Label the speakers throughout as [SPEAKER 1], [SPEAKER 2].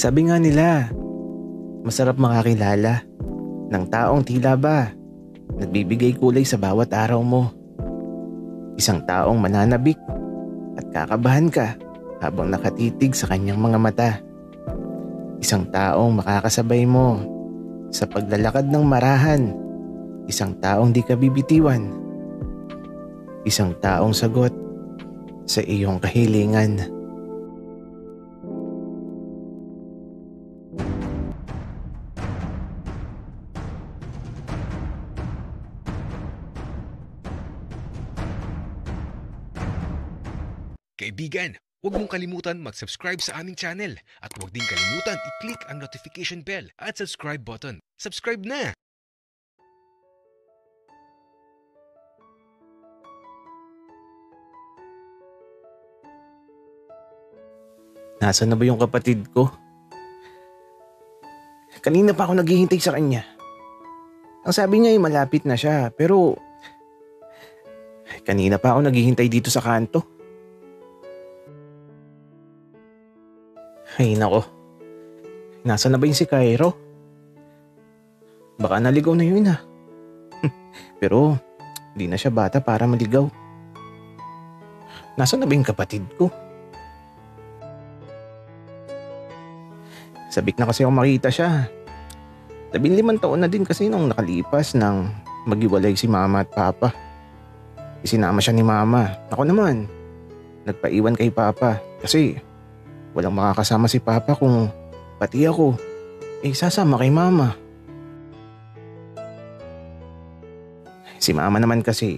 [SPEAKER 1] Sabi nga nila, masarap makakilala ng taong tila ba nagbibigay kulay sa bawat araw mo. Isang taong mananabik at kakabahan ka habang nakatitig sa kanyang mga mata. Isang taong makakasabay mo sa paglalakad ng marahan. Isang taong di ka bibitiwan. Isang taong sagot sa iyong kahilingan.
[SPEAKER 2] Kaibigan, huwag mong kalimutan mag-subscribe sa aming channel at huwag din kalimutan i-click ang notification bell at subscribe button. Subscribe na!
[SPEAKER 1] Nasaan na ba yung kapatid ko? Kanina pa ako naghihintay sa kanya. Ang sabi niya ay malapit na siya, pero kanina pa ako naghihintay dito sa kanto. Ay nako, nasaan na ba yung si Cairo? Baka naligaw na yun Pero di na siya bata para maligaw. Nasaan na ba yung kapatid ko? Sabik na kasi ako makita siya. 15 taon na din kasi nung nakalipas nang maghiwalay si mama at papa. Isinama siya ni mama. Ako naman, nagpaiwan kay papa kasi walang makakasama si papa kung pati ako sasama kay mama. Si mama naman kasi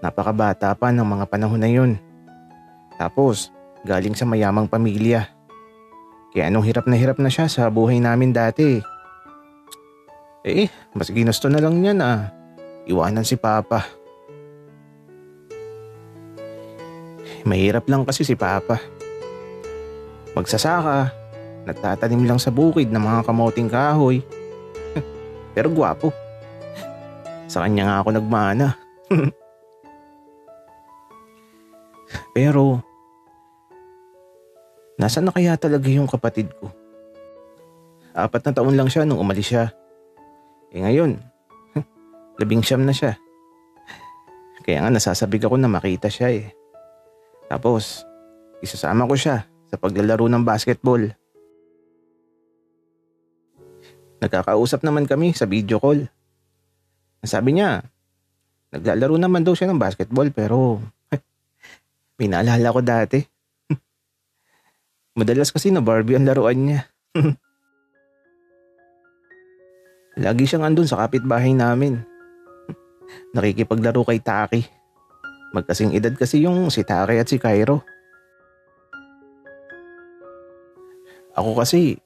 [SPEAKER 1] napakabata pa ng mga panahon na yun. Tapos galing sa mayamang pamilya. Kaya nung hirap na siya sa buhay namin dati. Mas ginusto na lang niya na iwanan si papa. Mahirap lang kasi si papa. Magsasaka, nagtatanim lang sa bukid ng mga kamoting kahoy. Pero gwapo. Sa kanya nga ako nagmana. Pero, nasaan na kaya talaga yung kapatid ko? 4 na taon lang siya nung umalis siya. Ngayon, 19 na siya. Kaya nga nasasabik ako na makita siya Tapos, isasama ko siya sa paglalaro ng basketball. Nagkakausap naman kami sa video call. Sabi niya, naglalaro naman daw siya ng basketball pero pinaalala ko dati. Madalas kasi na Barbie ang laruan niya. Lagi siyang andun sa kapitbahay namin. Nakikipaglaro kay Taki. Magkasing edad kasi yung si Taki at si Cairo. Ako kasi,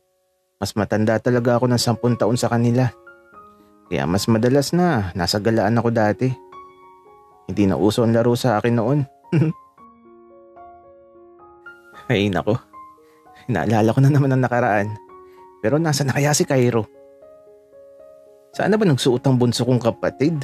[SPEAKER 1] mas matanda talaga ako ng 10 taon sa kanila. Kaya mas madalas na nasa galaan ako dati. Hindi na uso ang laro sa akin noon. Ay nako, naalala ko na naman ang nakaraan. Pero nasa na kaya si Cairo? Saan na ba nagsuot ang bunso kong kapatid?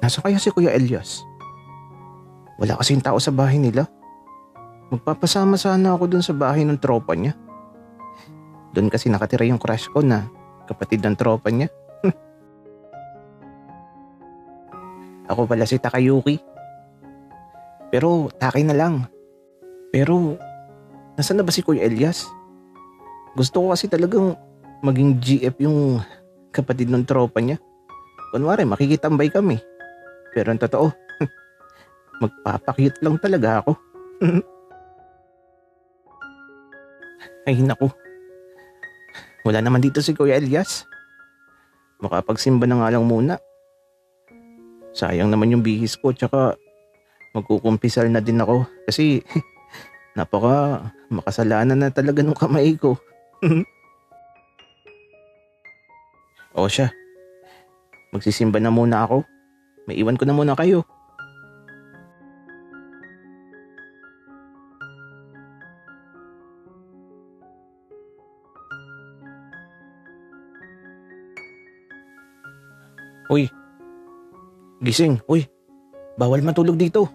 [SPEAKER 1] Nasa kaya si Kuya Elias? Wala kasing tao sa bahay nila. Magpapasama sana ako dun sa bahay ng tropa niya. Doon kasi nakatira yung crush ko na kapatid ng tropa niya. Ako pala si Takayuki. Pero Taki na lang. Pero nasaan na ba si Kuya Elias? Gusto ko kasi talagang maging GF yung kapatid ng tropa niya. Kunwari makikitambay kami. Pero ang totoo, magpapakute lang talaga ako. Ay naku. Wala naman dito si Kuya Elias. Makapagsimba na nga lang muna. Sayang naman yung bihis ko tsaka magkukumpisal na din ako kasi napaka makasalanan na talaga ng kamay ko. O siya, magsisimba na muna ako. Maiwan ko na muna kayo. Uy, gising. Uy, bawal matulog dito.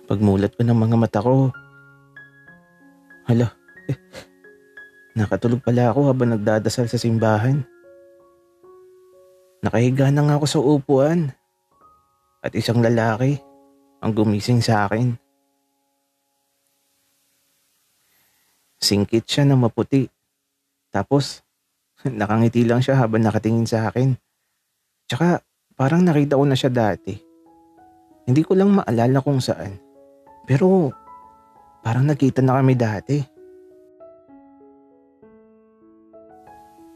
[SPEAKER 1] Pagmulat ko ng mga mata ko, hala, nakatulog pala ako habang nagdadasal sa simbahan. Nakahiga na nga ako sa upuan at isang lalaki ang gumising sa akin. Singkit siya na maputi. Tapos, nakangiti lang siya habang nakatingin sa akin. Tsaka, parang nakita ko na siya dati. Hindi ko lang maalala kung saan. Pero, parang nakita na kami dati.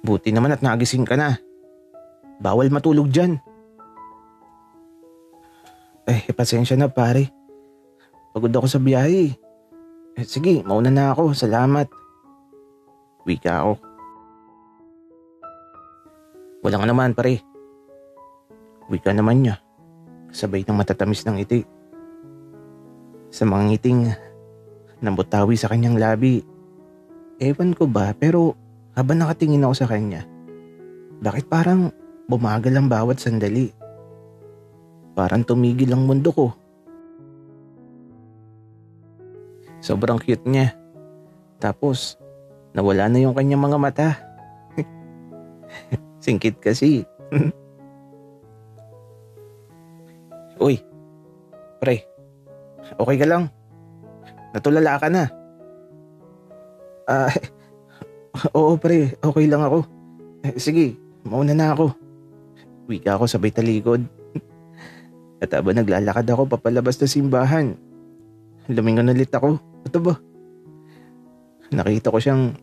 [SPEAKER 1] Buti naman at nagising ka na. Bawal matulog dyan. Pasensya na pare. Pagod ako sa biyahe. Sige, mauna na ako. Salamat. Wika ako. Walang naman pare. Wika naman niya. Sabay ng matatamis ng ngiti. Sa mga ngiting nambutawi sa kanyang labi. Ewan ko ba, pero habang nakatingin ako sa kanya, bakit parang bumagal ang bawat sandali? Parang tumigil ang mundo ko. Sobrang cute niya. Tapos, nawala na yung kanyang mga mata. Singkit kasi. Uy, pre. Okay ka lang? Natulala ka na? Oo pre, okay lang ako. Sige, mauna na ako. Wika ako sabay talikod. At habang naglalakad ako papalabas na simbahan, lumingon ulit ako. Ito ba? Nakita ko siyang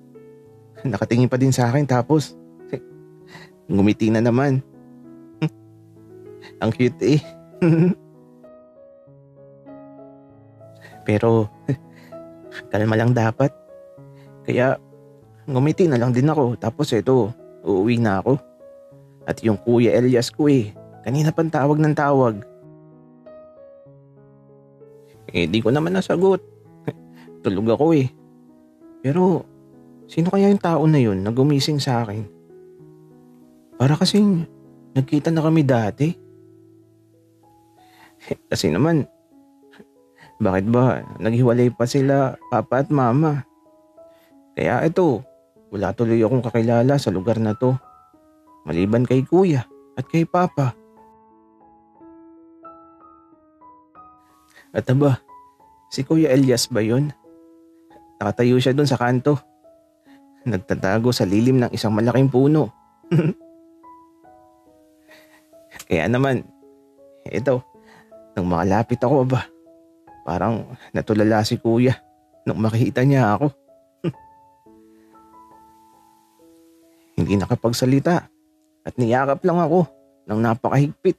[SPEAKER 1] nakatingin pa din sa akin tapos ngumiti na naman. Ang cute eh. Pero kalma lang dapat. Kaya ngumiti na lang din ako. Tapos ito, uuwi na ako. At yung Kuya Elias ko kanina pang tawag ng tawag. Di ko naman nasagot. Tulog ako Pero sino kaya yung tao na yun na gumising sa akin? Para kasing nagkita na kami dati. Kasi naman, bakit ba naghiwalay pa sila papa at mama? Kaya ito, wala tuloy akong kakilala sa lugar na to. Maliban kay kuya at kay papa. At aba, si Kuya Elias ba yun? Nakatayo siya dun sa kanto. Nagtatago sa lilim ng isang malaking puno. Kaya naman, ito, nang makalapit ako parang natulala si kuya nung makita niya ako. Hindi nakapagsalita at niyakap lang ako ng napakahigpit.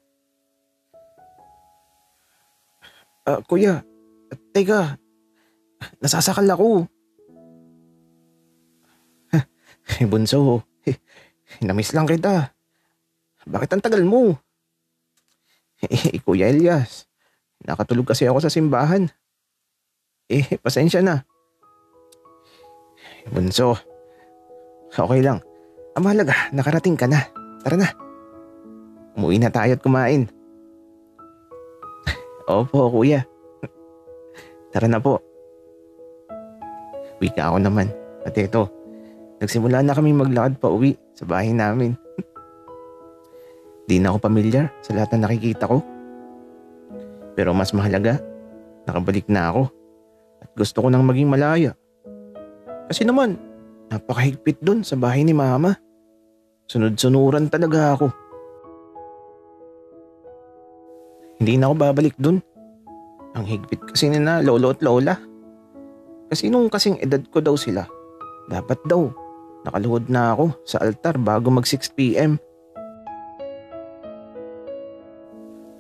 [SPEAKER 1] Kuya, teka, nasasakal ako. Bunso, namiss lang kita. Bakit ang tagal mo? Kuya Elias, nakatulog kasi ako sa simbahan. Pasensya na. Bunso, okay lang. Ang mahalaga, nakarating ka na. Tara na. Umuwi na tayo at kumain. Opo, kuya. Tara na po. Wika ako naman. At ito, nagsimula na kami maglakad pa uwi sa bahay namin. Di na ako pamilyar sa lahat na nakikita ko. Pero mas mahalaga, nakabalik na ako. At gusto ko nang maging malaya. Kasi naman, napakahigpit dun sa bahay ni mama. Sunod-sunuran talaga ako. Hindi na ako babalik dun. Ang higpit kasi na lolo at lola. Kasi nung kasing edad ko daw sila, dapat daw nakaluhod na ako sa altar bago mag 6 p.m.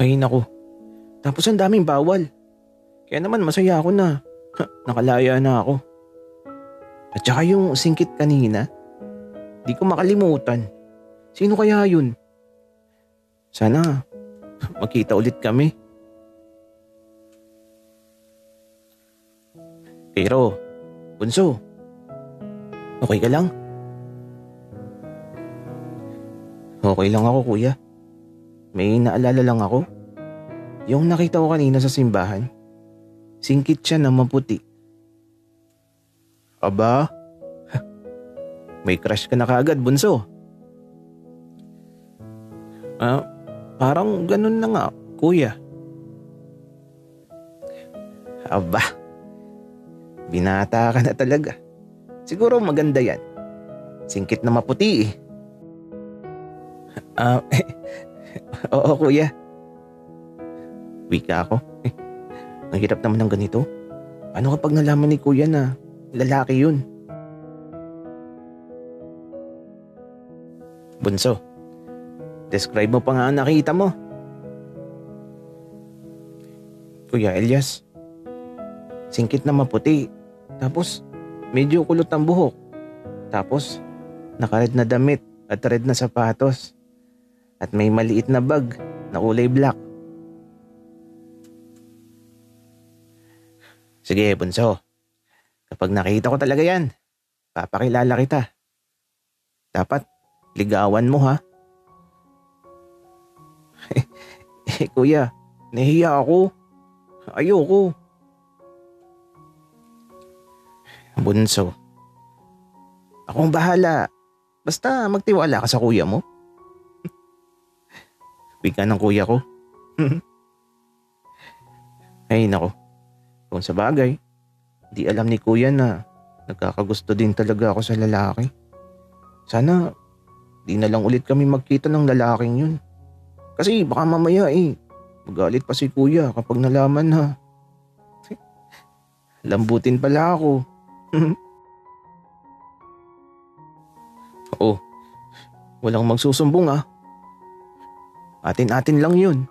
[SPEAKER 1] Ay naku, tapos ang daming bawal. Kaya naman masaya ako na nakalaya na ako. At saka yung singkit kanina, di ko makalimutan. Sino kaya yun? Sana magkita ulit kami. Pero, Bunso, okay ka lang? Okay lang ako kuya. May naalala lang ako. Yung nakita ko kanina sa simbahan. Singkit siya na maputi. Aba, may crush ka na kaagad, bunso. Parang ganun na nga, kuya. Aba, binata ka na talaga. Siguro maganda yan. Singkit na maputi eh. Oo kuya. Wika ako. Ang hirap naman ng ganito. Ano kapag nalaman ni kuya na lalaki yun? Bunso, describe mo pa nga ang nakita mo. Kuya Elias, singkit na maputi. Tapos medyo kulot ang buhok. Tapos naka-red na damit at red na sapatos. At may maliit na bag na kulay black. Sige, bunso. Kapag nakita ko talaga yan, papakilala kita. Dapat ligawan mo ha. Kuya, nahiya ako. Ayoko. Bunso, akong bahala. Basta magtiwala ka sa kuya mo. Wika ng kuya ko. Ay nako. Kung sa bagay, di alam ni kuya na nagkakagusto din talaga ako sa lalaki. Sana di na lang ulit kami magkita ng lalaking yun. Kasi baka mamaya magalit pa si kuya kapag nalaman na. Lambutin pala ako. Oo, walang magsusumbong ah. Atin-atin lang yun.